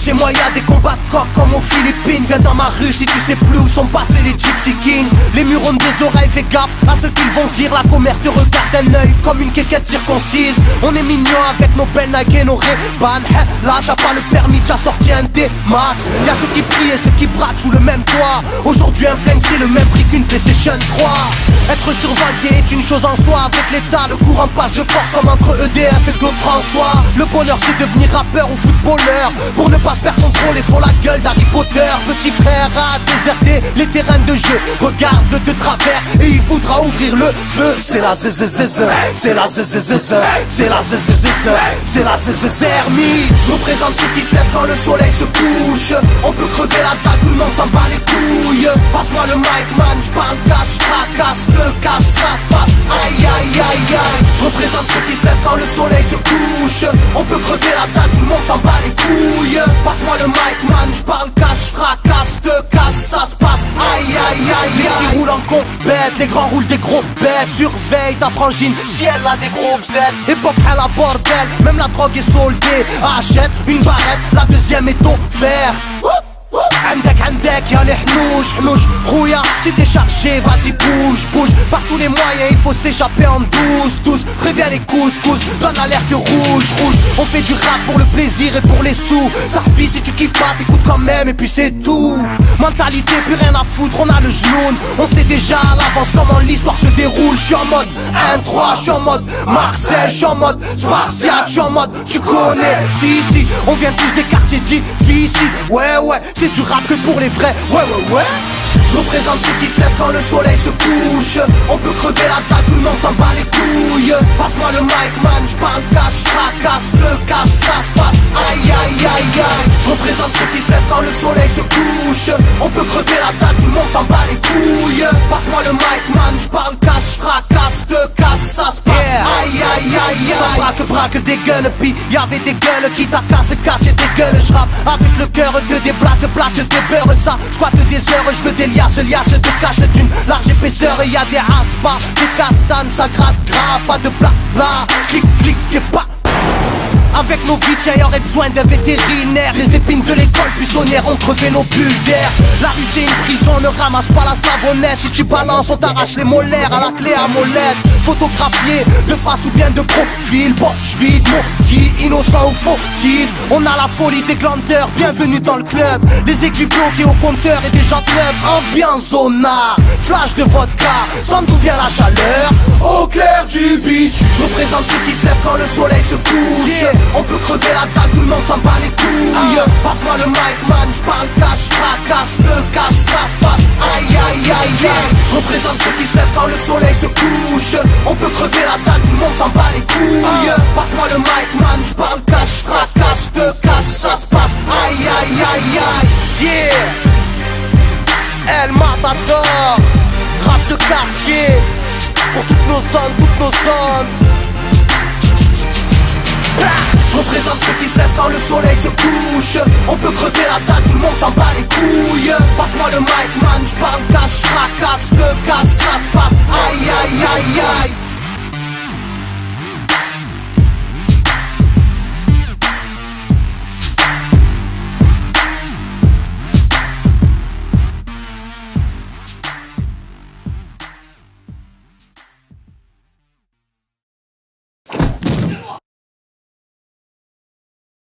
chez moi y'a des combats de coq comme aux Philippines. Viens dans ma rue si tu sais plus où sont passés les Gypsy Kings. Les murs ont des oreilles, fais gaffe à ce qu'ils vont dire. La commère te regarde d'un œil comme une quéquette circoncise. On est mignon avec nos belles Nike et nos Ray-Ban. Là t'as pas le permis, t'as sorti un D-Max. Y'a ceux qui prient et ceux qui braquent sous le même toit. Aujourd'hui un flingue c'est le même prix qu'une PlayStation 3. Être survolté est une chose en soi. Avec l'état le courant passe de force comme entre EDF et Claude François. Le bonheur c'est devenir rappeur ou footballeur. Pour ne pas se faire contrôler faut la gueule d'Harry Potter. Petit frère a déserté les terrains de jeu. Regarde-le de travers et il voudra ouvrir le feu. C'est la zzzz, c'est la zzzz, c'est la zzzz, c'est la zzzermie. Je représente ceux qui se lèvent quand le soleil se couche. On peut crever la dalle, tout le monde s'en bat les couilles. Passe-moi le mic man, j'parle cash, fracasse, te casse, ça se passe. Aïe aïe aïe aïe. Je représente ceux qui se lèvent quand le soleil se couche. On peut crever la dalle, tout le monde s'en bat les couilles. Passe-moi le mic man, j'parle cash, fracasse, te casse, ça se passe. Aïe aïe aïe. Les petits roulent en compète, les grands roulent des gros bêtes. Surveille ta frangine si elle a des gros bzètes. Époque à la bordel, même la drogue est soldée. Achète une barrette, la deuxième est offerte. عندك يا الحنوش حنوش خويا si t'es chargé vas-y bouge bouge. Par tous les moyens il faut s'échapper en douce. Préviens les couscous, donne l'alerte rouge. On fait du rap pour le plaisir et pour les sous. Sarpi si tu kiffes pas t'écoutes quand même et puis c'est tout. Mentalité plus rien à foutre, on a le genou. On sait déjà à l'avance comment l'histoire se déroule. J'suis en mode 1-3, j'suis en mode Marseille, j'suis en mode Spartiate, j'suis en mode tu connais. Si on vient tous des quartiers difficiles. Ouais c'est du rap que pour les vrais, ouais. Je représente ceux qui se lèvent quand le soleil se couche. On peut crever la dalle, tout le monde s'en bat les couilles. Passe-moi le mic man, j'parle cash, fracasse, te casse, ça se passe. Aïe aïe aïe aïe. Je représente ceux qui se lèvent quand le soleil se couche. On peut crever la dalle, tout le monde s'en bat les couilles. Passe-moi le mic man, j'parle cash, fracasse, te casse, ça se passe. Aïe aïe aïe aïe. Ça braque des gueules, pis y'avait des gueules qui t'a cassé des gueules. J'rappe avec le cœur que des blagues des beurres. Ça squatte des heures, j'veux des liasses de cache d'une large épaisseur. Et y'a des aspas, des castanes, ça gratte grave. Pas de blabla, clic et pas. Avec nos vies, il y aurait besoin d'un vétérinaire. Les épines de l'école buissonnière ont crevé nos bulles d'air. La rue c'est une prison, ne ramasse pas la savonnette. Si tu balances, on t'arrache les molaires à la clé à molette. Photographié de face ou bien de profil. Bon, j'vide maudit, innocent ou fautif. On a la folie des glandeurs, bienvenue dans le club. Les aiguilles bloquées au compteur et des jantes neuves. Ambiance zona, flash de vodka. Sans d'où vient la chaleur, au clair du beach. Je représente ceux qui se lèvent quand le soleil se couche. On peut crever la dalle, tout le monde s'en bat les couilles. Passe-moi le mic man, j'parle cash, fracasse, te casse, ça se passe. Aïe aïe aïe aïe. Je représente ceux qui se lèvent quand le soleil se couche. On peut crever la dalle, tout le monde s'en bat les couilles. Passe-moi le mic man, j'parle cash, fracasse, te casse, ça se passe. Aïe aïe aïe aïe. Yeah. El Matador, rap de quartier. Pour toutes nos zones. Je représente ceux qui se lèvent quand le soleil se couche. On peut crever la dalle, tout le monde s'en bat les couilles. Passe-moi le mic man, j'parle cash, fracasse, te casse, ça se passe. Aïe aïe aïe